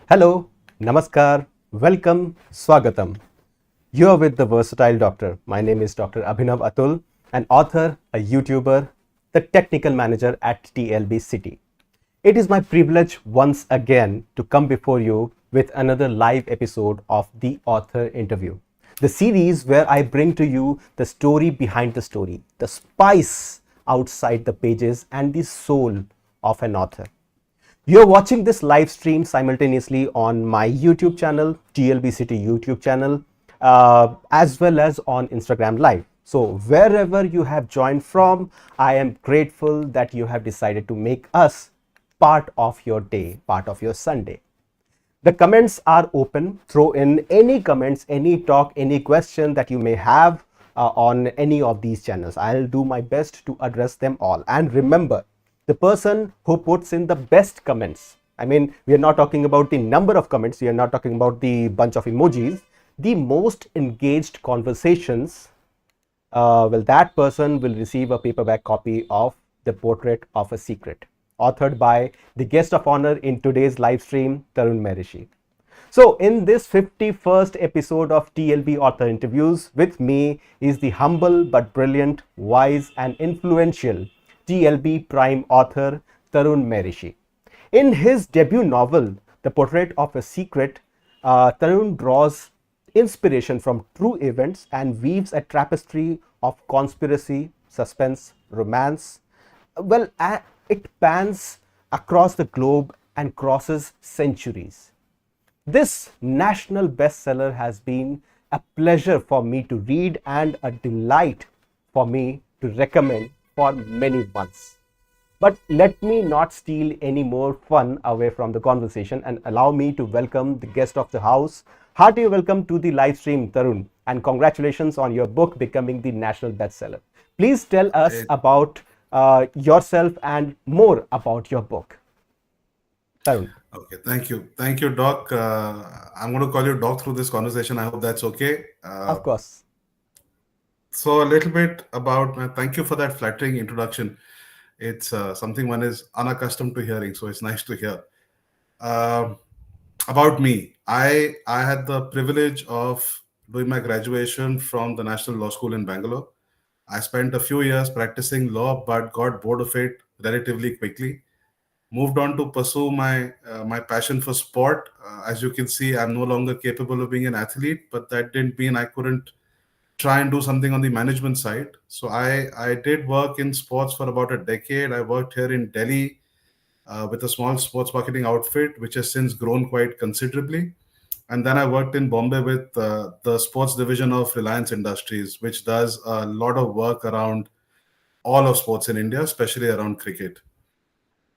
Hello, Namaskar, welcome, Swagatam. You are with the Versatile Doctor. My name is Dr. Abhinav Atul, an author, a YouTuber, the technical manager at TLB City. It is my privilege once again to come before you with another live episode of the author interview, the series where I bring to you the story behind the story, the spice outside the pages, and the soul of an author. You're watching this live stream simultaneously on my YouTube channel, TLB City YouTube channel, as well as on Instagram Live. So, wherever you have joined from, I am grateful that you have decided to make us part of your day, part of your Sunday. The comments are open. Throw in any comments, any talk, any question that you may have on any of these channels. I'll do my best to address them all. And remember, the person who puts in the best comments, I mean, we are not talking about the number of comments, we are not talking about the bunch of emojis, the most engaged conversations, that person will receive a paperback copy of The Portrait of a Secret, authored by the guest of honor in today's live stream, Tarun Mehrishi. So, in this 51st episode of TLB Author Interviews, with me is the humble but brilliant, wise, and influential TLB Prime author Tarun Mehrishi. In his debut novel, The Portrait of a Secret, Tarun draws inspiration from true events and weaves a tapestry of conspiracy, suspense, romance. Well, it pans across the globe and crosses centuries. This national bestseller has been a pleasure for me to read and a delight for me to recommend for many months. But let me not steal any more fun away from the conversation and allow me to welcome the guest of the house. Hearty welcome to the live stream, Tarun, and congratulations on your book becoming the national bestseller. Please tell us Hey, about yourself and more about your book, Tarun. okay, thank you, Doc. I'm going to call you Doc through this conversation. I hope that's okay. Of course. So a little bit about. Thank you for that flattering introduction. It's something one is unaccustomed to hearing, so it's nice to hear. Um about me, I had the privilege of doing my graduation from the National Law School in Bangalore. I spent a few years practicing law, but got bored of it relatively quickly. Moved on to pursue my passion for sport. As you can see, I'm no longer capable of being an athlete, but that didn't mean I couldn't try and do something on the management side. So I did work in sports for about a decade. I worked here in Delhi with a small sports marketing outfit, which has since grown quite considerably. And then I worked in Bombay with the sports division of Reliance Industries, which does a lot of work around all of sports in India, especially around cricket.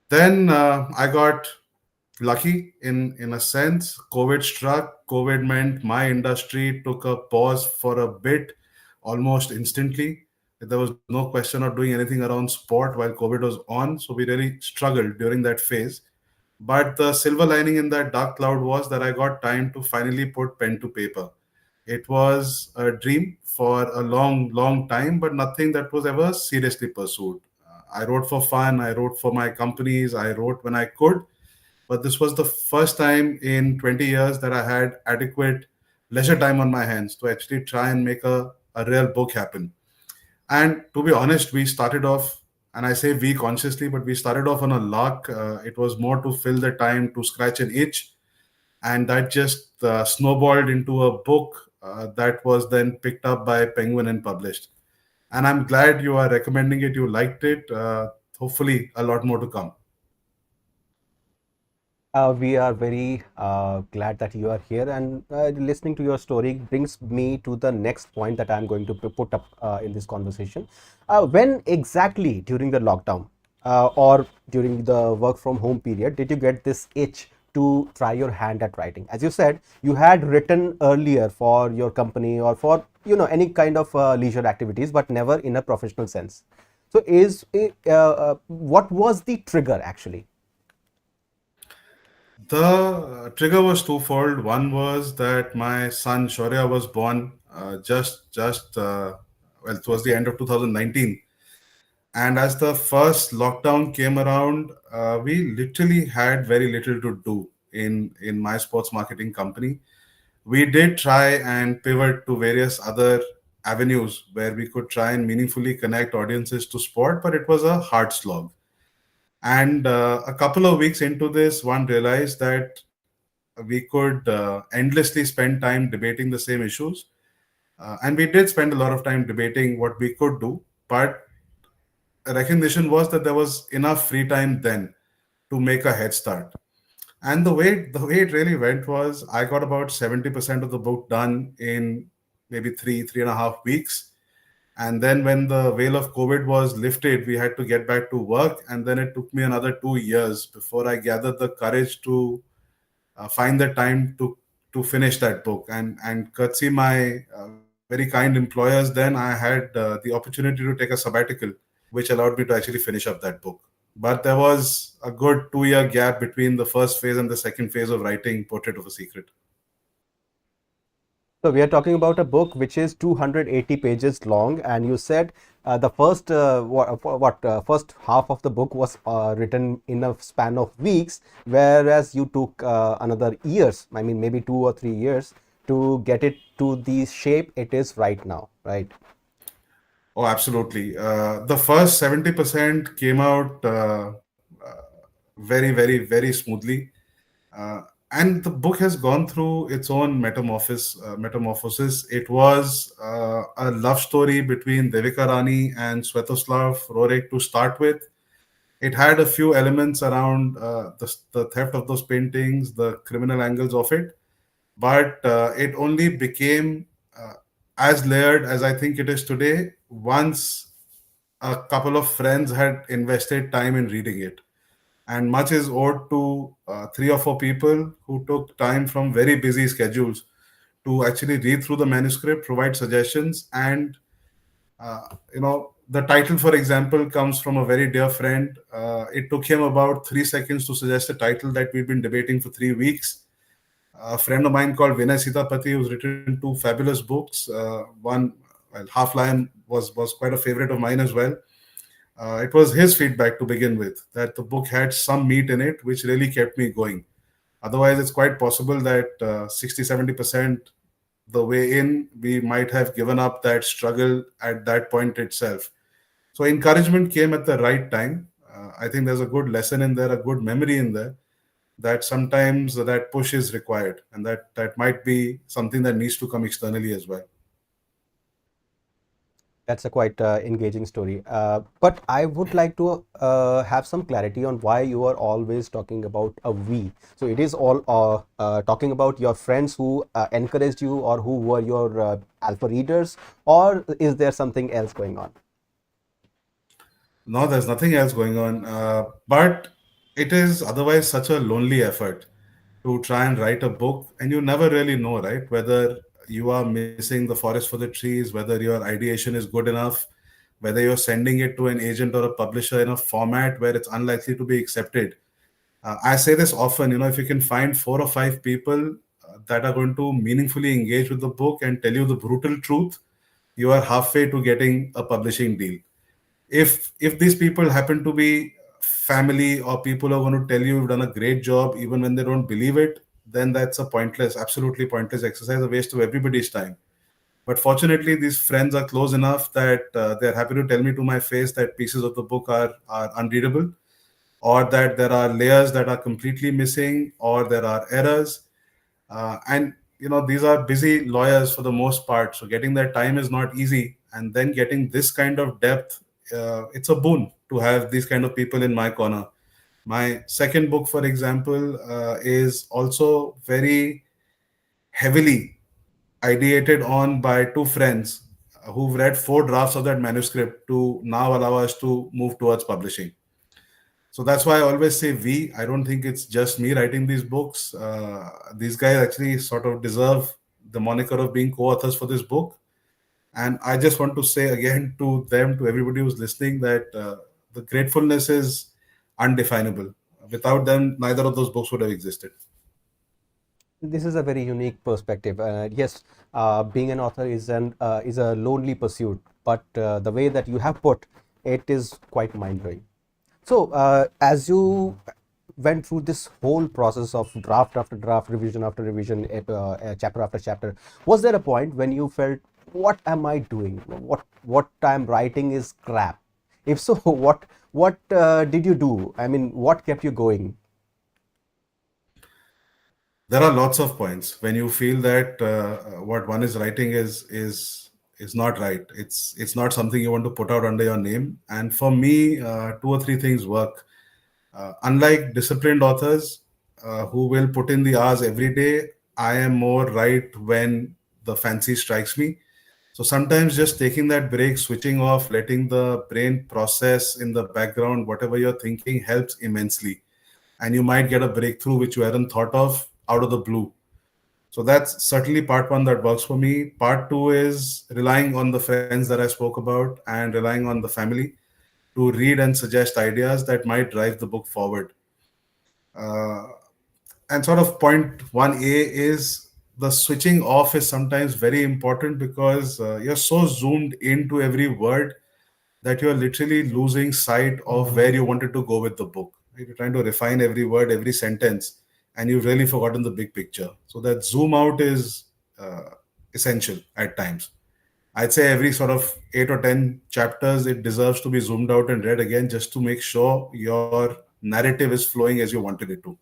Then I got lucky in a sense. COVID struck. COVID meant my industry took a pause for a bit, almost instantly. There was no question of doing anything around sport while COVID was on, so we really struggled during that phase. But the silver lining in that dark cloud was that I got time to finally put pen to paper. It was a dream for a long, long time, but nothing that was ever seriously pursued. I wrote for fun, I wrote for my companies, I wrote when I could, but this was the first time in 20 years that I had adequate leisure time on my hands to actually try and make a real book happen. And to be honest, we started off, and I say we consciously, but we started off on a lark. It was more to fill the time to scratch an itch, and that just snowballed into a book that was then picked up by Penguin and published. And I'm glad you are recommending it. You liked it. Hopefully, a lot more to come. We are very glad that you are here, and listening to your story brings me to the next point that I'm going to put up in this conversation. When exactly during the lockdown or during the work from home period did you get this itch to try your hand at writing? As you said, you had written earlier for your company or for any kind of leisure activities, but never in a professional sense. So, what was the trigger actually? The trigger was twofold. One was that my son Shaurya was born well towards the end of 2019, and as the first lockdown came around, we literally had very little to do. in my sports marketing company. We did try and pivot to various other avenues where we could try and meaningfully connect audiences to sport, but it was a hard slog. And a couple of weeks into this, one realized that we could endlessly spend time debating the same issues. And we did spend a lot of time debating what we could do, but recognition was that there was enough free time then to make a head start. And the way it really went was I got about 70% of the book done in maybe 3.5 weeks. And then when the veil of COVID was lifted, we had to get back to work. And then it took me another 2 years before I gathered the courage to find the time to finish that book. And courtesy my very kind employers, then I had the opportunity to take a sabbatical, which allowed me to actually finish up that book. But there was a good 2 year gap between the first phase and the second phase of writing Portrait of a Secret. So we are talking about a book which is 280 pages long, and you said the first first half of the book was written in a span of weeks, whereas you took another years. I mean, maybe 2 or 3 years to get it to the shape it is right now, right? Oh, absolutely. The first 70% came out very, very, very smoothly. Uh, and the book has gone through its own metamorphosis. It was a love story between Devika Rani and Svetoslav Rorik to start with. It had a few elements around the theft of those paintings, the criminal angles of it, but it only became as layered as I think it is today once a couple of friends had invested time in reading it. And much is owed to 3 or 4 people who took time from very busy schedules to actually read through the manuscript, provide suggestions, and the title, for example, comes from a very dear friend. It took him about 3 seconds to suggest a title that we've been debating for 3 weeks. A friend of mine called Vinay Sitapati, who's written two fabulous books. One, well, Half Lion was quite a favorite of mine as well. It was his feedback to begin with that the book had some meat in it, which really kept me going. Otherwise, it's quite possible that 60-70% the way in, we might have given up that struggle at that point itself. So, encouragement came at the right time. I think there's a good lesson in there, a good memory in there, that sometimes that push is required, and that might be something that needs to come externally as well. That's a quite engaging story. But I would like to have some clarity on why you are always talking about a we. So it is all talking about your friends who encouraged you or who were your alpha readers, or is there something else going on? No, there's nothing else going on. But it is otherwise such a lonely effort to try and write a book, and you never really know, right? Whether you are missing the forest for the trees, whether your ideation is good enough, whether you're sending it to an agent or a publisher in a format where it's unlikely to be accepted. I say this often, if you can find 4 or 5 people that are going to meaningfully engage with the book and tell you the brutal truth, you are halfway to getting a publishing deal. If these people happen to be family or people are going to tell you you've done a great job even when they don't believe it, then that's a pointless, absolutely pointless exercise, a waste of everybody's time. But fortunately, these friends are close enough that they're happy to tell me to my face that pieces of the book are unreadable, or that there are layers that are completely missing, or there are errors. And these are busy lawyers for the most part, so getting their time is not easy. And then getting this kind of depth, it's a boon to have these kind of people in my corner. My second book, for example, is also very heavily ideated on by two friends who've read 4 drafts of that manuscript to now allow us to move towards publishing. So that's why I always say we. I don't think it's just me writing these books. These guys actually sort of deserve the moniker of being co-authors for this book. And I just want to say again to them, to everybody who's listening, that the gratefulness is undefinable. Without them, neither of those books would have existed. This is a very unique perspective. Yes, being an author is a lonely pursuit, but the way that you have put it is quite mind blowing. So, as you went through this whole process of draft after draft, revision after revision, chapter after chapter, was there a point when you felt, what am I doing? What I'm writing is crap? If so, what did you do? I mean, what kept you going? There are lots of points when you feel that what one is writing is not right. It's not something you want to put out under your name. And for me, two or three things work. Unlike disciplined authors who will put in the hours every day, I am more right when the fancy strikes me. So sometimes just taking that break, switching off, letting the brain process in the background whatever you're thinking helps immensely. And you might get a breakthrough which you hadn't thought of out of the blue. So that's certainly part one that works for me. Part two is relying on the friends that I spoke about and relying on the family to read and suggest ideas that might drive the book forward. Uh, and sort of point 1A is the switching off is sometimes very important because you're so zoomed into every word that you're literally losing sight of where you wanted to go with the book. Right? You're trying to refine every word, every sentence, and you've really forgotten the big picture. So that zoom out is essential at times. I'd say every sort of 8 or 10 chapters, it deserves to be zoomed out and read again just to make sure your narrative is flowing as you wanted it to.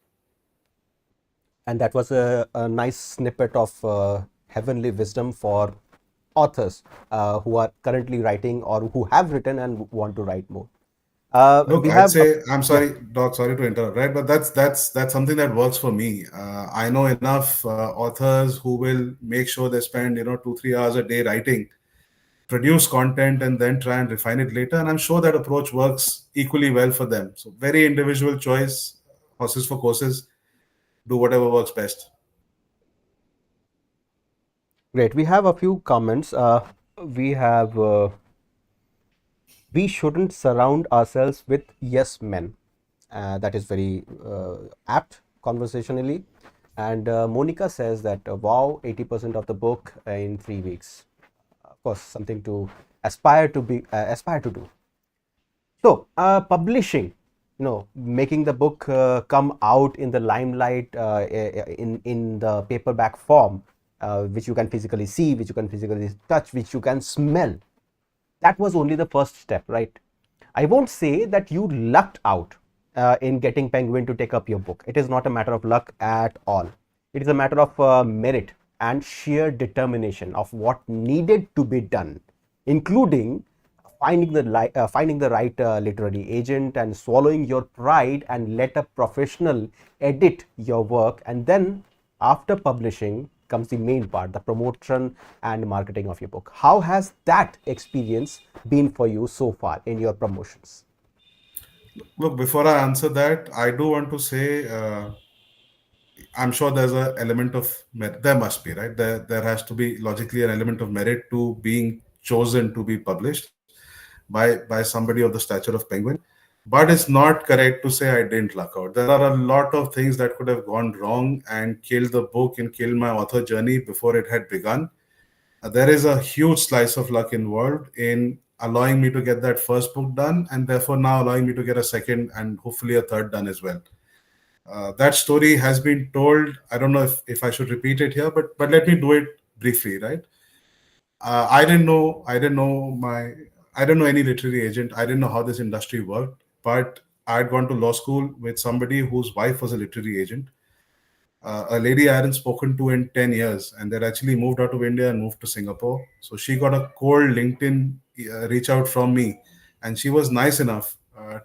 And that was a nice snippet of heavenly wisdom for authors who are currently writing or who have written and want to write more. Look, We I'd have a, say I'm yeah. sorry, Doc. Sorry to interrupt, right? But that's something that works for me. I know enough authors who will make sure they spend 2-3 hours a day writing, produce content, and then try and refine it later. And I'm sure that approach works equally well for them. So very individual choice, horses for courses. Do whatever works best. Great. We have a few comments. We have we shouldn't surround ourselves with yes men. That is very apt conversationally. And Monica says that wow, 80% of the book in 3 weeks. Of course, something to aspire to do. So, publishing, making the book come out in the limelight in the paperback form, which you can physically see, which you can physically touch, which you can smell. That was only the first step, right? I won't say that you lucked out in getting Penguin to take up your book. It is not a matter of luck at all. It is a matter of merit and sheer determination of what needed to be done, including finding the right literary agent and swallowing your pride and let a professional edit your work. And then after publishing comes the main part, the promotion and marketing of your book. How has that experience been for you so far in your promotions? Look, before I answer that, I do want to say I'm sure there's an element of merit. There must be, right? There has to be logically an element of merit to being chosen to be published by somebody of the stature of Penguin. But it's not correct to say I didn't luck out. There are a lot of things that could have gone wrong and killed the book and killed my author journey before it had begun. There is a huge slice of luck involved in allowing me to get that first book done, and therefore now allowing me to get a second and hopefully a third done as well. That story has been told. I don't know if I should repeat it here, but let me do it briefly, right? I didn't know any literary agent. I didn't know how this industry worked, but I had gone to law school with somebody whose wife was a literary agent, a lady I hadn't spoken to in 10 years, and they'd actually moved out of India and moved to Singapore. So she got a cold LinkedIn reach out from me, and she was nice enough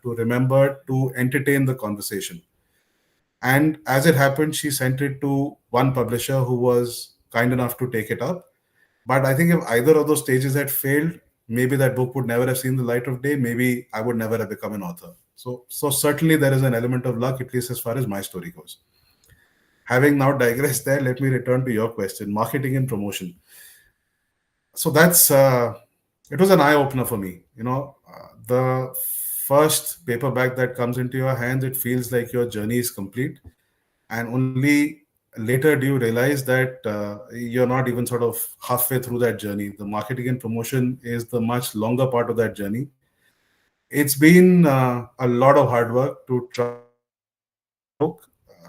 to remember to entertain the conversation. And as it happened, she sent it to one publisher who was kind enough to take it up. But I think if either of those stages had failed, maybe that book would never have seen the light of day. Maybe I would never have become an author. So certainly there is an element of luck, at least as far as my story goes. Having now digressed there, let me return to your question: marketing and promotion. So that's it was an eye opener for me. The first paperback that comes into your hands, it feels like your journey is complete, and only later do you realize that you're not even sort of halfway through that journey. The marketing and promotion is the much longer part of that journey. It's been a lot of hard work to try and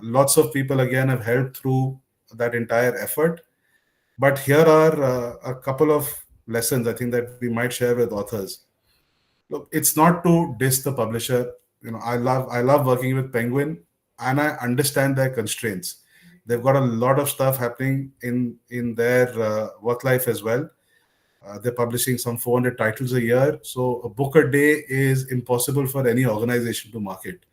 Lots of people again have helped through that entire effort. But here are a couple of lessons I think that we might share with authors. Look, it's not to diss the publisher. I love working with Penguin, and I understand their constraints. They've got a lot of stuff happening in their work life as well. They're publishing some 400 titles a year, so a book a day is impossible for any organization to market.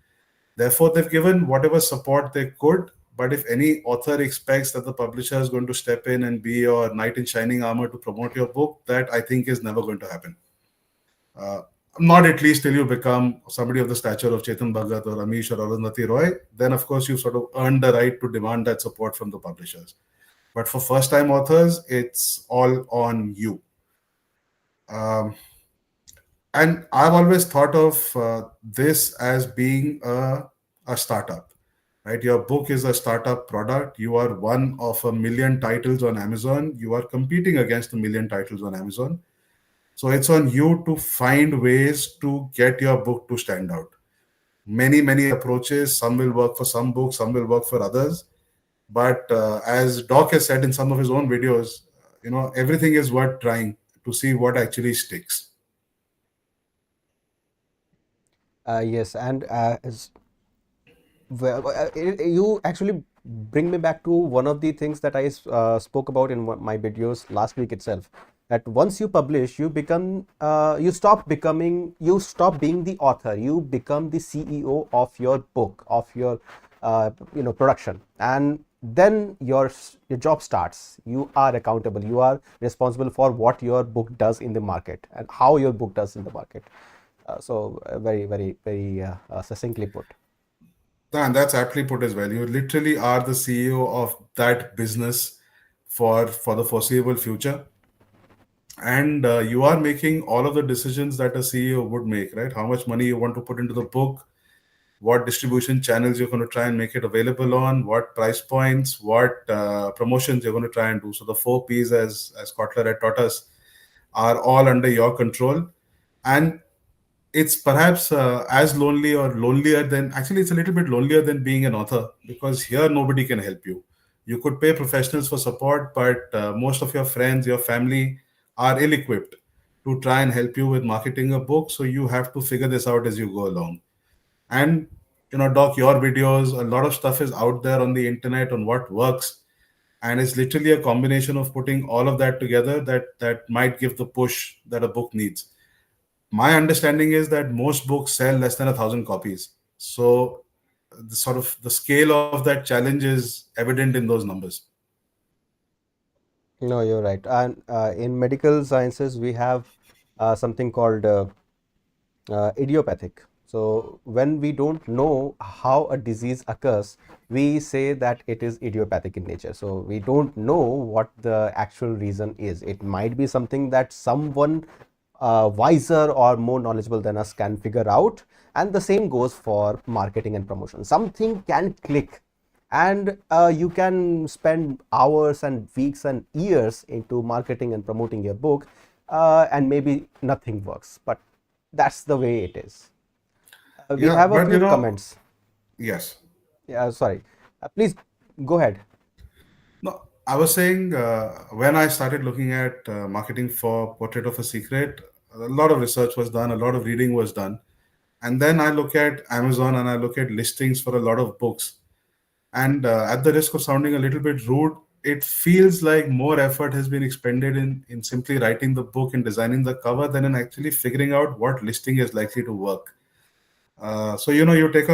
Therefore, they've given whatever support they could. But if any author expects that the publisher is going to step in and be your knight in shining armor to promote your book, that I think is never going to happen. Uh, Not at least till you become somebody of the stature of Chetan Bhagat or Amish or Arundhati Roy. Then, of course, you sort of earned the right to demand that support from the publishers. But for first time authors, it's all on you. Um, and I've always thought of this as being a startup, right? Your book is a startup product. You are one of a million titles on Amazon. You are competing against a million titles on Amazon. So it's on you to find ways to get your book to stand out. Many approaches. Some will work for some books, some will work for others. But as Doc has said in some of his own videos, everything is worth trying to see what actually sticks. Yes, and you actually bring me back to one of the things that I spoke about in my videos last week itself. That once you publish, you stop being the author. You become the CEO of your book, of your production, and then your job starts. You are accountable. You are responsible for what your book does in the market and how your book does in the market. Very, very, very succinctly put. And that's aptly put as well. You literally are the CEO of that business for the foreseeable future. And you are making all of the decisions that a CEO would make, right? How much money you want to put into the book, what distribution channels you're going to try and make it available on, what price points, what promotions you're going to try and do. So the four P's, as Kotler had taught us, are all under your control. And it's perhaps as lonely or lonelier than, actually it's a little bit lonelier than being an author, because here nobody can help you. You could pay professionals for support, but most of your friends, your family are ill-equipped to try and help you with marketing a book. So you have to figure this out as you go along. And Doc, your videos, a lot of stuff is out there on the internet on what works, and it's literally a combination of putting all of that together that might give the push that a book needs. My understanding is that most books sell less than 1,000 copies. So the scale of that challenge is evident in those numbers. No, you're right. And in medical sciences, we have something called idiopathic. So when we don't know how a disease occurs, we say that it is idiopathic in nature. So we don't know what the actual reason is. It might be something that someone wiser or more knowledgeable than us can figure out. And the same goes for marketing and promotion. Something can click, and you can spend hours and weeks and years into marketing and promoting your book, and maybe nothing works, but that's the way it is. We Yeah, have a but few comments. yes. Yeah, sorry. Please go ahead. No, I was saying when I started looking at marketing for Portrait of a Secret, a lot of research was done, a lot of reading was done. And then I look at Amazon and I look at listings for a lot of books. And at the risk of sounding a little bit rude, it feels like more effort has been expended in simply writing the book and designing the cover than in actually figuring out what listing is likely to work. So you take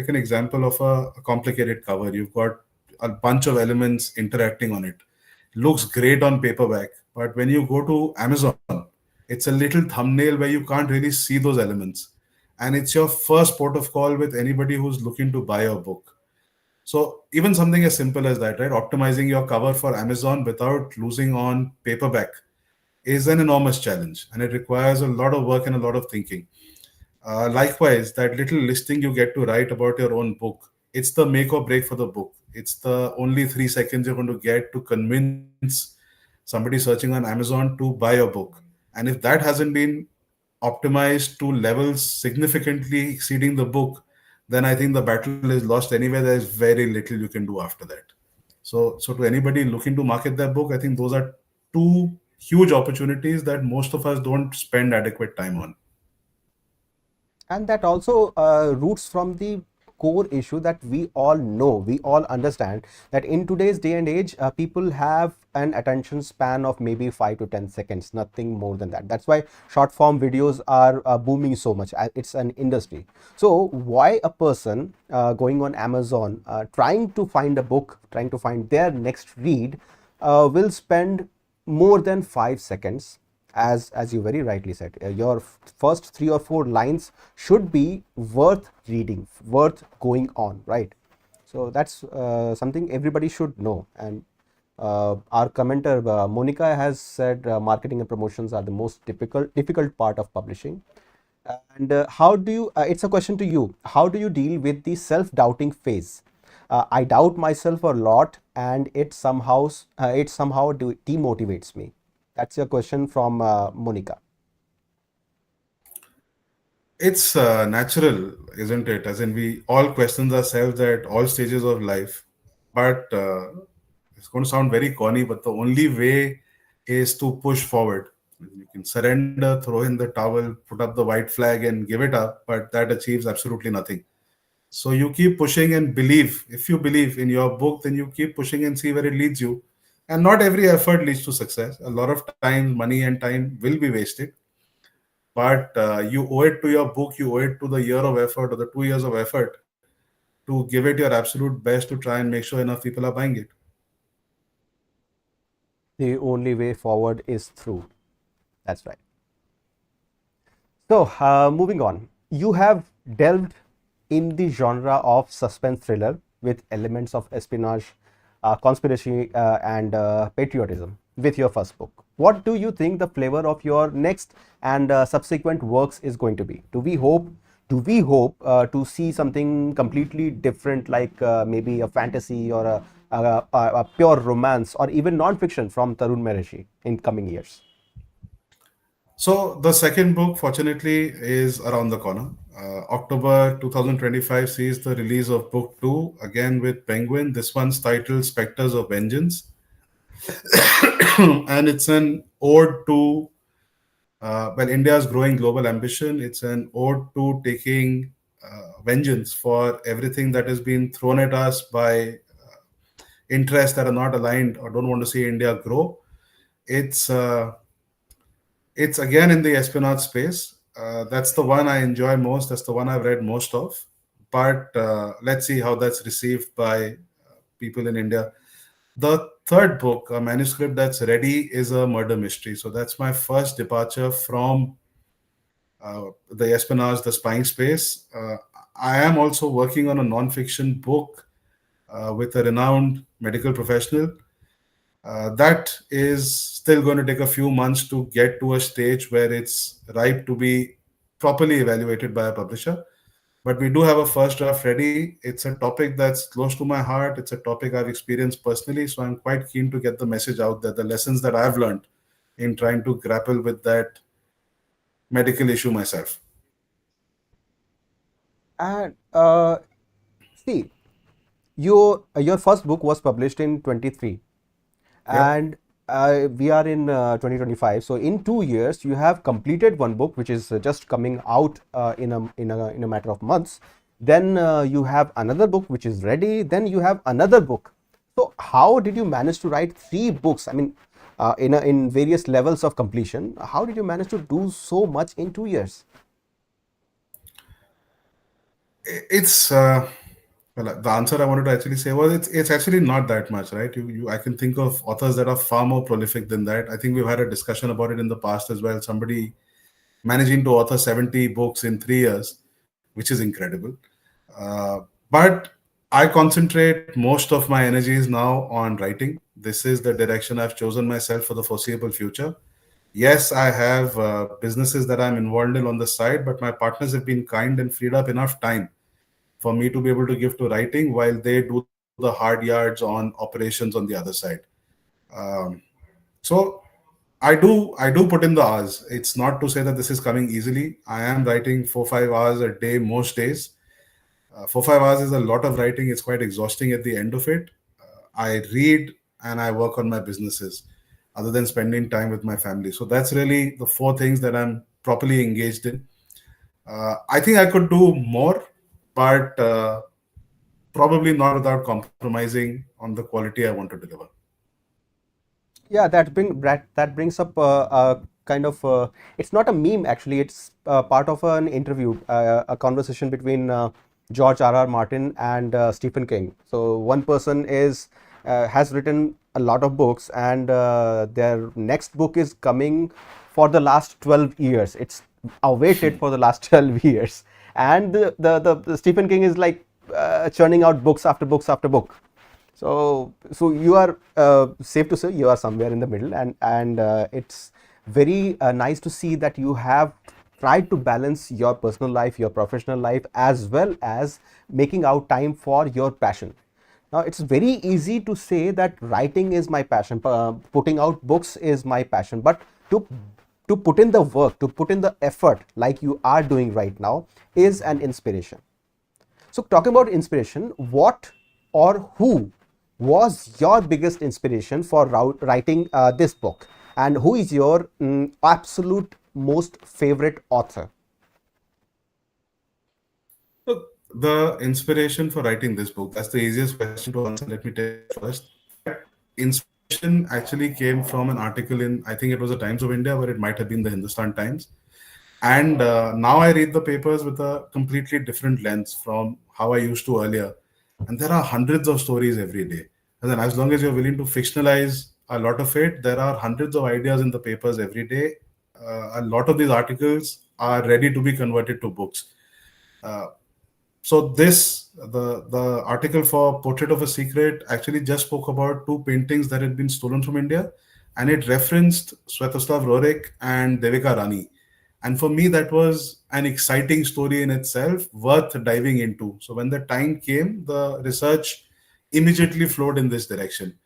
an example of a complicated cover. You've got a bunch of elements interacting on it. Looks great on paperback, but when you go to Amazon, it's a little thumbnail where you can't really see those elements, and it's your first port of call with anybody who's looking to buy your book. So even something as simple as that, right? Optimizing your cover for Amazon without losing on paperback is an enormous challenge, and it requires a lot of work and a lot of thinking. Likewise, that little listing you get to write about your own book, it's the make or break for the book. It's the only 3 seconds you're going to get to convince somebody searching on Amazon to buy your book. And if that hasn't been optimized to levels significantly exceeding the book, then I think the battle is lost anyway. There is very little you can do after that. So to anybody looking to market their book, I think those are two huge opportunities that most of us don't spend adequate time on. And that also roots from the core issue that we all know, we all understand that in today's day and age, people have an attention span of maybe 5 to 10 seconds, nothing more than that. That's why short form videos are booming so much. It's an industry. So why a person going on Amazon, trying to find a book, trying to find their next read, will spend more than 5 seconds? As you very rightly said, your first 3 or 4 lines should be worth reading, worth going on, right? So that's something everybody should know. And our commenter Monica has said marketing and promotions are the most difficult part of publishing. And how do you, it's a question to you, how do you deal with the self-doubting phase? I doubt myself a lot, and it somehow demotivates me. That's your question from Monica. It's natural, isn't it? As in, we all question ourselves at all stages of life. But it's going to sound very corny, but the only way is to push forward. You can surrender, throw in the towel, put up the white flag, and give it up, but that achieves absolutely nothing. So you keep pushing and believe. If you believe in your book, then you keep pushing and see where it leads you. And not every effort leads to success. A lot of times, money and time will be wasted, but you owe it to your book, you owe it to the year of effort or the 2 years of effort to give it your absolute best to try and make sure enough people are buying it. The only way forward is through. That's right. So, moving on, you have delved in the genre of suspense thriller with elements of espionage, conspiracy, and patriotism with your first book. What do you think the flavor of your next and subsequent works is going to be? Do we hope to see something completely different, like maybe a fantasy or a pure romance or even non-fiction from Tarun Mehrishi in coming years? So the second book, fortunately, is around the corner. October 2025 sees the release of book two, again with Penguin. This one's titled Spectres of Vengeance. And it's an ode to, India's growing global ambition. It's an ode to taking vengeance for everything that has been thrown at us by interests that are not aligned or don't want to see India grow. It's uh, it's again in the espionage space. That's the one I enjoy most. That's the one I've read most of. But let's see how that's received by people in India. The third book, a manuscript that's ready, is a murder mystery. So that's my first departure from the espionage, the spying space. I am also working on a non-fiction book with a renowned medical professional. That is still going to take a few months to get to a stage where it's ripe to be properly evaluated by a publisher. But we do have a first draft ready. It's a topic that's close to my heart. It's a topic I've experienced personally. So I'm quite keen to get the message out there, the lessons that I've learned in trying to grapple with that medical issue myself. And see, your first book was published in 23, Yep. and we are in 2025. So in 2 years you have completed one book which is just coming out in a matter of months. Then you have another book which is ready, then you have another book. So how did you manage to write 3 books? I mean, in various levels of completion, how did you manage to do so much in 2 years? It's the answer I wanted to actually say was it's actually not that much, right? You I can think of authors that are far more prolific than that. I think we've had a discussion about it in the past as well. Somebody managing to author 70 books in 3 years, which is incredible. But I concentrate most of my energies now on writing. This is the direction I've chosen myself for the foreseeable future. Yes, I have businesses that I'm involved in on the side, but my partners have been kind and freed up enough time for me to be able to give to writing while they do the hard yards on operations on the other side. Um, so I do put in the hours. It's not to say that this is coming easily. I am writing 4 5 hours a day most days. 4 5 hours is a lot of writing. It's quite exhausting at the end of it. I read and I work on my businesses other than spending time with my family. So that's really the four things that I'm properly engaged in. I think I could do more, but probably not without compromising on the quality I want to deliver. Yeah, that brings up a kind of it's not a meme actually. It's part of an interview, a conversation between George R. R. Martin and Stephen King. So one person is has written a lot of books, and their next book is coming for the last 12 years. It's awaited for the last 12 years, and the Stephen King is like churning out books after books after book. So you are safe to say you are somewhere in the middle, and it's very nice to see that you have tried to balance your personal life, your professional life, as well as making out time for your passion. Now, it's very easy to say that writing is my passion, putting out books is my passion, but to to put in the work, to put in the effort like you are doing right now is an inspiration. So, talking about inspiration, what or who was your biggest inspiration for writing this book, and who is your absolute most favorite author? So the inspiration for writing this book, that's the easiest question to answer. Let me take that first. That inspiration actually came from an article in, I think it was the Times of India, but it might have been the Hindustan Times. And now I read the papers with a completely different lens from how I used to earlier. And there are hundreds of stories every day. And then, as long as you're willing to fictionalize a lot of it, there are hundreds of ideas in the papers every day. A lot of these articles are ready to be converted to books. Uh, so the article for Portrait of a Secret actually just spoke about two paintings that had been stolen from India, and it referenced Svetoslav Rorik and Devika Rani. And for me, that was an exciting story in itself, worth diving into. So when the time came, the research immediately flowed in this direction.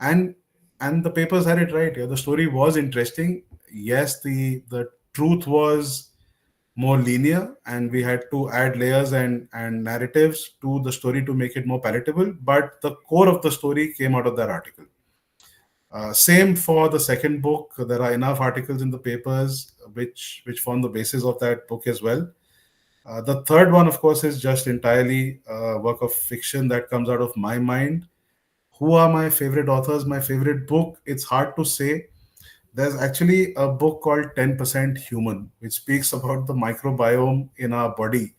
And and the papers had it right. Yeah, the story was interesting. Yes, the truth was more linear, and we had to add layers and narratives to the story to make it more palatable, but the core of the story came out of that article. Same for the second book. There are enough articles in the papers which form the basis of that book as well. The third one, of course, is just entirely a work of fiction that comes out of my mind. Who are my favorite authors? My favorite book, it's hard to say. There's actually a book called 10% Human, which speaks about the microbiome in our body,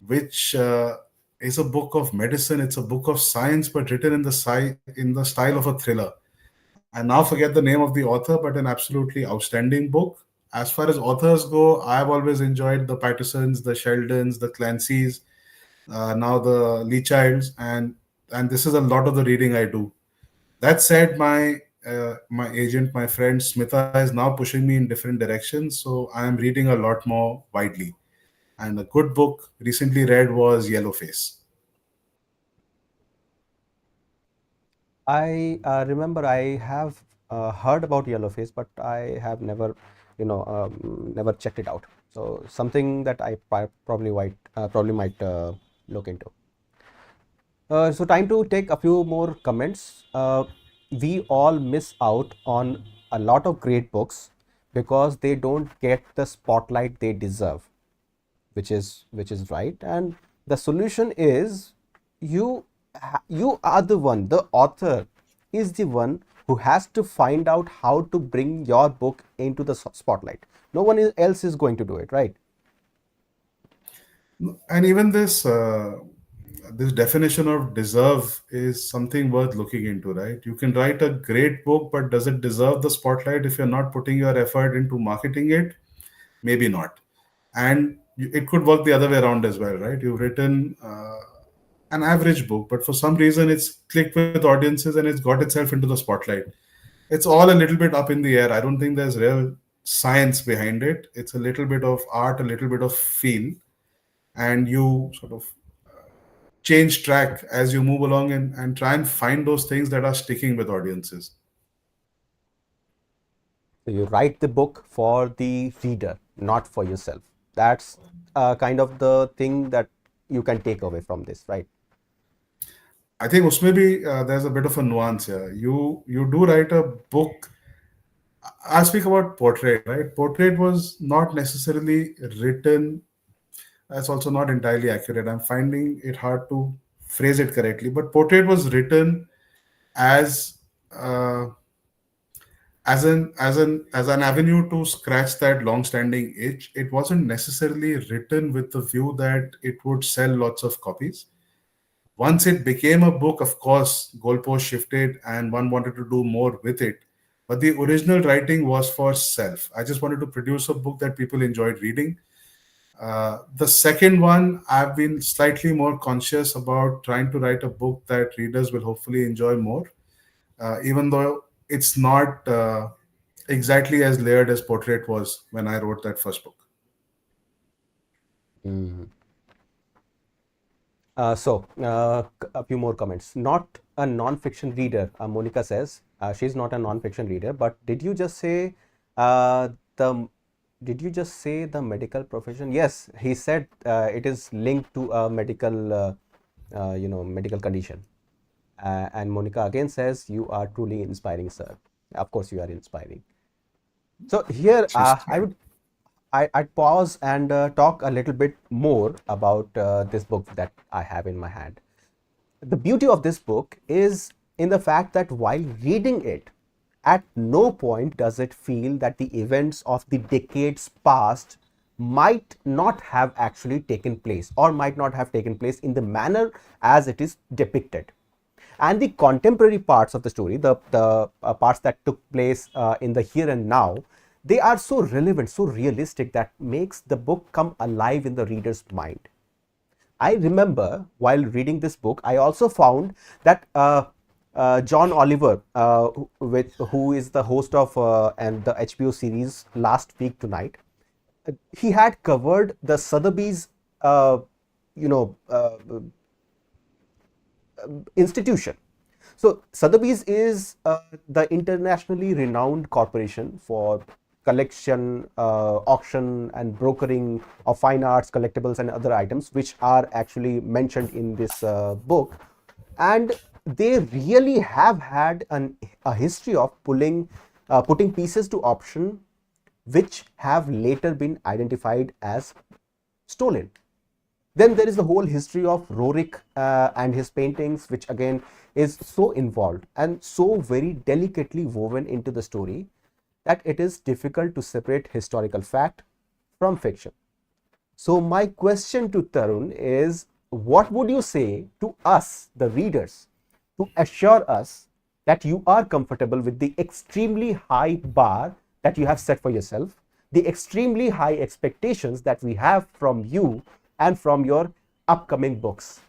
which is a book of medicine. It's a book of science, but written in in the style of a thriller. I now forget the name of the author, but an absolutely outstanding book. As far as authors go, I've always enjoyed the Pattersons, the Sheldons, the Clancys, now the Lee Childs, and this is a lot of the reading I do. That said, my agent, my friend Smita, is now pushing me in different directions, so I am reading a lot more widely. And a good book recently read was Yellowface. I remember I have heard about Yellowface, but I have never, never checked it out. So something that I probably might look into. So time to take a few more comments. We all miss out on a lot of great books because they don't get the spotlight they deserve, which is right. And the solution is you are the one. The author is the one who has to find out how to bring your book into the spotlight. No one else is going to do it, right? And even this definition of deserve is something worth looking into, right? You can write a great book, but does it deserve the spotlight if you're not putting your effort into marketing it? Maybe not. And it could work the other way around as well, right? You've written an average book, but for some reason it's clicked with audiences and it's got itself into the spotlight. It's all a little bit up in the air. I don't think there's real science behind it. It's a little bit of art, a little bit of feel, and you sort of change track as you move along and try and find those things that are sticking with audiences. So you write the book for the reader, not for yourself. That's kind of the thing that you can take away from this, right? I think usme bhi, there's a bit of a nuance here. You do write a book. I speak about Portrait, right? Portrait was not necessarily written. That's also not entirely accurate. I'm finding it hard to phrase it correctly. But Portrait was written as uh, as an avenue to scratch that long-standing itch. It wasn't necessarily written with the view that it would sell lots of copies. Once it became a book, of course, goalposts shifted and one wanted to do more with it. But the original writing was for self. I just wanted to produce a book that people enjoyed reading. The second one, I've been slightly more conscious about trying to write a book that readers will hopefully enjoy more, even though it's not exactly as layered as Portrait was when I wrote that first book. Mm. A few more comments. Not a non-fiction reader, Monica says. She's not a non-fiction reader, but uh, the did you just say the medical profession? Yes, he said it is linked to a medical condition. And Monica again says, "You are truly inspiring, sir." Of course, you are inspiring. So here, She's I'd pause and talk a little bit more about this book that I have in my hand. The beauty of this book is in the fact that while reading it, at no point does it feel that the events of the decades past might not have actually taken place or might not have taken place in the manner as it is depicted. And the contemporary parts of the story, the parts that took place in the here and now, they are so relevant, so realistic, that makes the book come alive in the reader's mind. I remember while reading this book, I also found that John Oliver, who is the host of and the HBO series Last Week Tonight, he had covered the Sotheby's, you know, institution. So Sotheby's is the internationally renowned corporation for collection, auction, and brokering of fine arts, collectibles, and other items, which are actually mentioned in this book. And they really have had a history of putting pieces to auction, which have later been identified as stolen. Then there is the whole history of Rorik and his paintings, which again is so involved and so very delicately woven into the story that it is difficult to separate historical fact from fiction. So, my question to Tarun is, what would you say to us, the readers, to assure us that you are comfortable with the extremely high bar that you have set for yourself, the extremely high expectations that we have from you and from your upcoming books?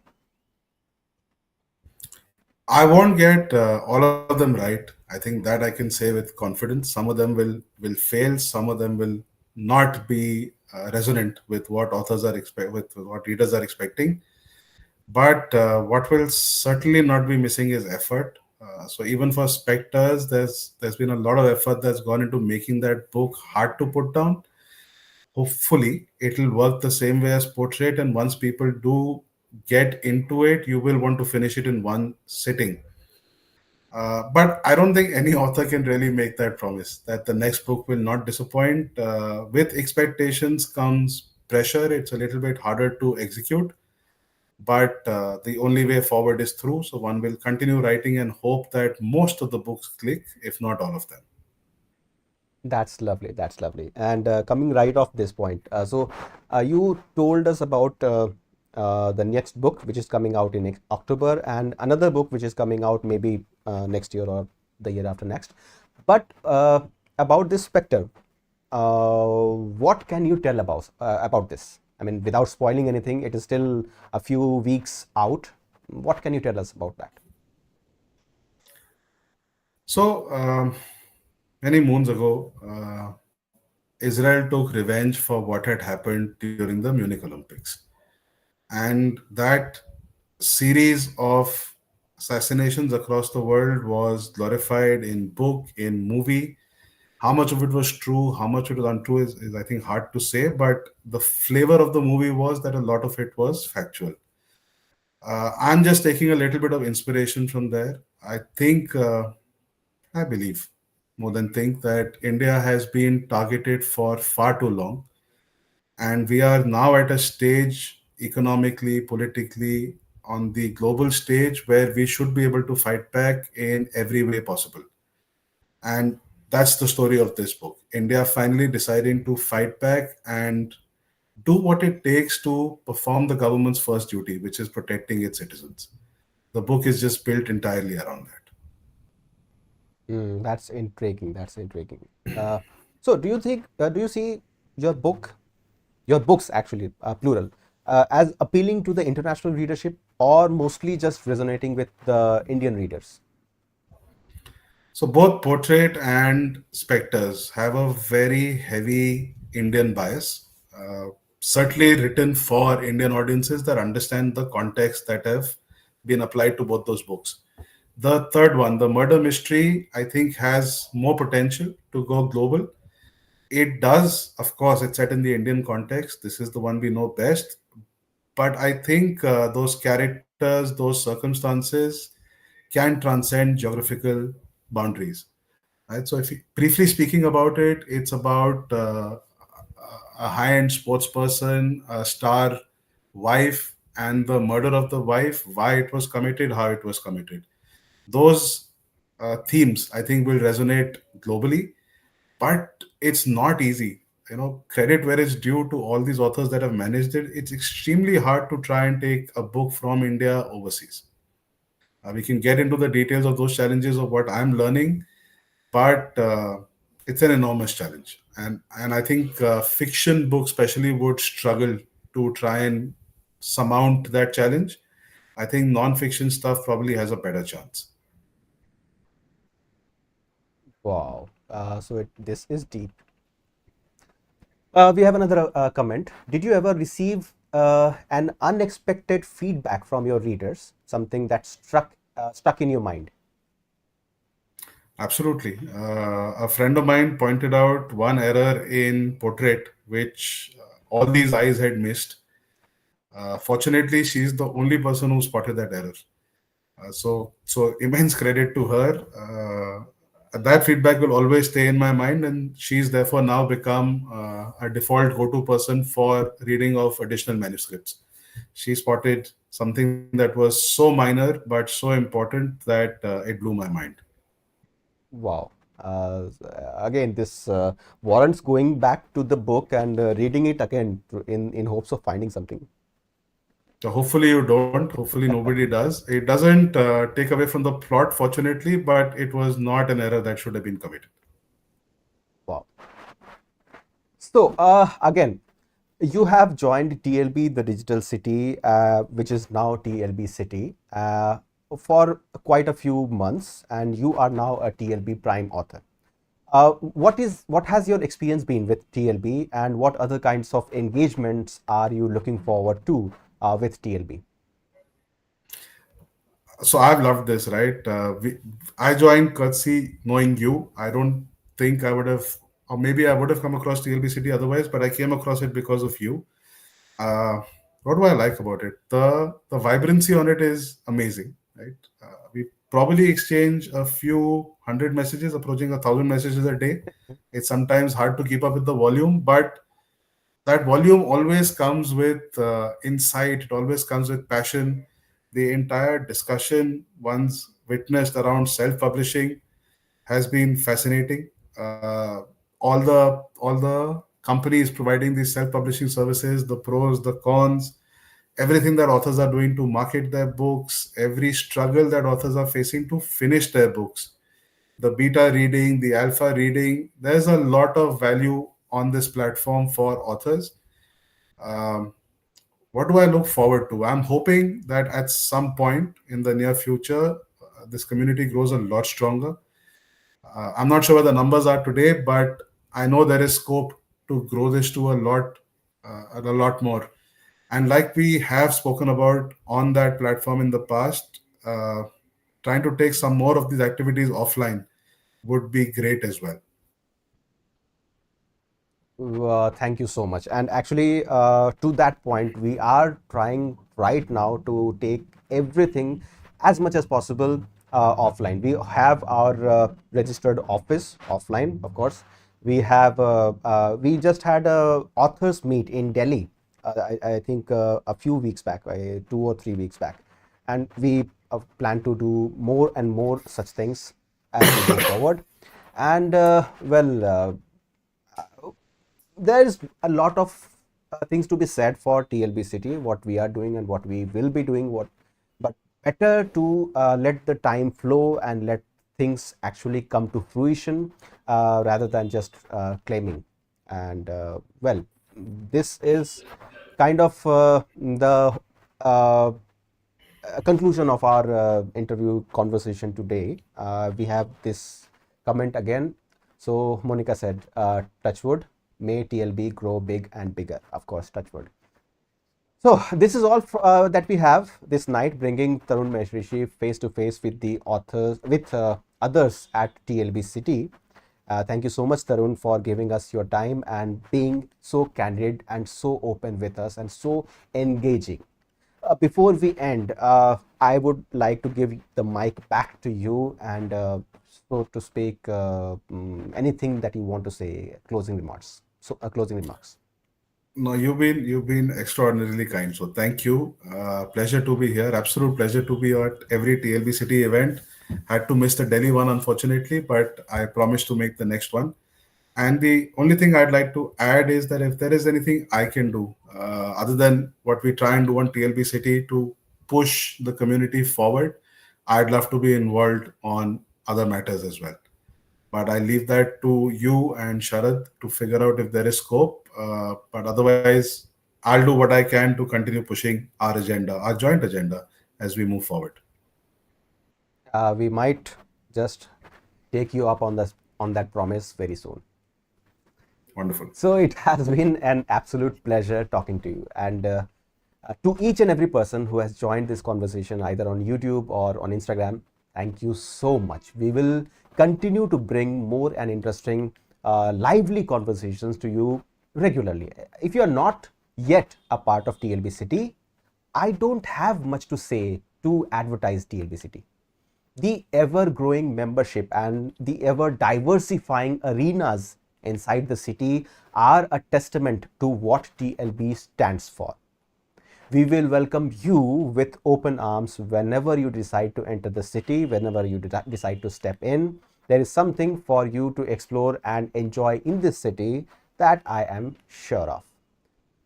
I won't get all of them right. I think that I can say with confidence. Some of them will fail. Some of them will not be resonant with what authors are expect with what readers are expecting. But what will certainly not be missing is effort. So even for specters, there's been a lot of effort that's gone into making that book hard to put down. Hopefully, it'll work the same way as Portrait, and once people do get into it, you will want to finish it in one sitting. But I don't think any author can really make that promise that the next book will not disappoint. With expectations comes pressure. It's a little bit harder to execute, but the only way forward is through. So one will continue writing and hope that most of the books click, if not all of them. That's lovely. That's lovely. And coming right off this point, you told us about the next book, which is coming out in October, and another book which is coming out maybe next year or the year after next. But about this Spectre, what can you tell about this? I mean, without spoiling anything, it is still a few weeks out. What can you tell us about that? So many moons ago, Israel took revenge for what had happened during the Munich Olympics. And that series of assassinations across the world was glorified in book, in movie. How much of it was true, how much it was untrue is I think hard to say. But the flavor of the movie was that a lot of it was factual. I'm just taking a little bit of inspiration from there. I think, I believe, more than think, that India has been targeted for far too long. And we are now at a stage, economically, politically, on the global stage, where we should be able to fight back in every way possible. And that's the story of this book. India finally deciding to fight back and do what it takes to perform the government's first duty, which is protecting its citizens. The book is just built entirely around that. That's intriguing. That's intriguing. So, do you think, do you see your book, your books actually, plural, as appealing to the international readership or mostly just resonating with the Indian readers? So both Portrait and Spectres have a very heavy Indian bias, certainly written for Indian audiences that understand the context that have been applied to both those books. The third one, the murder mystery, I think has more potential to go global. It does, of course, it's set in the Indian context. This is the one we know best. But I think those characters, those circumstances can transcend geographical boundaries. Right? So, if you, briefly speaking about it, it's about a high-end sports person, a star wife, and the murder of the wife, why it was committed, how it was committed. Those themes, I think, will resonate globally, but it's not easy. You know, credit where it's due to all these authors that have managed it. It's extremely hard to try and take a book from India overseas. We can get into the details of those challenges of what I'm learning, but it's an enormous challenge. And I think fiction books, especially, would struggle to try and surmount that challenge. I think non-fiction stuff probably has a better chance. Wow. This is deep. We have another comment. Did you ever receive an unexpected feedback from your readers, something that stuck in your mind? Absolutely. A friend of mine pointed out one error in Portrait, which all these eyes had missed. Fortunately, she's the only person who spotted that error. So immense credit to her. That feedback will always stay in my mind, and she's therefore now become a default go-to person for reading of additional manuscripts. She spotted something that was so minor but so important that it blew my mind. Wow. Again, this warrants going back to the book and reading it again in hopes of finding something. So hopefully you don't. Hopefully nobody does. It doesn't take away from the plot, fortunately, but it was not an error that should have been committed. Wow. So, again, you have joined TLB, the digital city, which is now TLB City, for quite a few months, and you are now a TLB Prime author. What has your experience been with TLB, and what other kinds of engagements are you looking forward to with TLB? So I've loved this, right? I joined courtesy knowing you. I don't think I would have, or maybe I would have come across TLB City otherwise, but I came across it because of you. Uh, what do I like about it? The vibrancy on it is amazing, right? We probably exchange a few hundred messages, approaching 1,000 messages a day. It's sometimes hard to keep up with the volume, but that volume always comes with insight. It always comes with passion. The entire discussion once witnessed around self-publishing has been fascinating. All the companies providing these self-publishing services, the pros, the cons, everything that authors are doing to market their books, every struggle that authors are facing to finish their books, the beta reading, the alpha reading. There's a lot of value on this platform for authors. Um, what do I look forward to? I'm hoping that at some point in the near future, this community grows a lot stronger. I'm not sure what the numbers are today, but I know there is scope to grow this to a lot more. And like we have spoken about on that platform in the past, trying to take some more of these activities offline would be great as well. Thank you so much. And actually, to that point, we are trying right now to take everything as much as possible offline. We have our registered office offline, of course. We just had a authors meet in Delhi. I think a few weeks back, 2 or 3 weeks back, and we plan to do more and more such things as we go forward. And there's a lot of things to be said for TLB City, what we are doing and what we will be doing. But better to let the time flow and let things actually come to fruition rather than just claiming. And this is kind of the uh, conclusion of our interview conversation today. We have this comment again. So Monica said, touchwood, may TLB grow big and bigger. Of course, touchwood. So this is all that we have this night, bringing Tarun Mehrishi face to face with the authors, with others at TLB City. Thank you so much, Tarun, for giving us your time and being so candid and so open with us and so engaging. Before we end, I would like to give the mic back to you and so to speak, anything that you want to say, closing remarks. Closing remarks. No, you've been extraordinarily kind. So thank you. Pleasure to be here. Absolute pleasure to be at every TLB City event. Had to miss the Delhi one, unfortunately, but I promise to make the next one. And the only thing I'd like to add is that if there is anything I can do, other than what we try and do on TLB City to push the community forward, I'd love to be involved on other matters as well. But I leave that to you and Sharad to figure out if there is scope. But otherwise, I'll do what I can to continue pushing our agenda, our joint agenda, as we move forward. We might just take you up on that promise very soon. Wonderful. So it has been an absolute pleasure talking to you. And to each and every person who has joined this conversation, either on YouTube or on Instagram, thank you so much. We will continue to bring more and interesting, lively conversations to you regularly. If you are not yet a part of TLB City, I don't have much to say to advertise TLB City. The ever growing membership and the ever diversifying arenas inside the city are a testament to what TLB stands for. We will welcome you with open arms whenever you decide to enter the city, whenever you decide to step in. There is something for you to explore and enjoy in this city that I am sure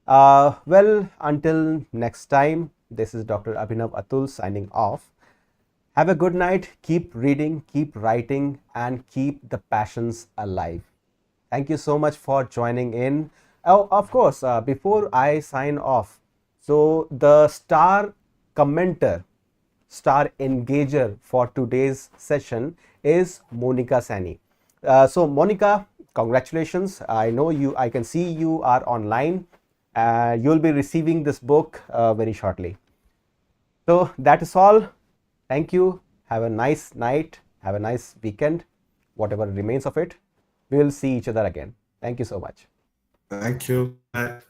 of. Until next time, this is Dr. Abhinav Atul signing off. Have a good night. Keep reading, keep writing, and keep the passions alive. Thank you so much for joining in. Oh, of course, before I sign off, so the star commenter, star engager for today's session is Monica Sani. So Monica, congratulations. I know you, I can see you are online. You'll be receiving this book very shortly. So that is all. Thank you. Have a nice night. Have a nice weekend, whatever remains of it. We will see each other again. Thank you so much. Thank you. Good night.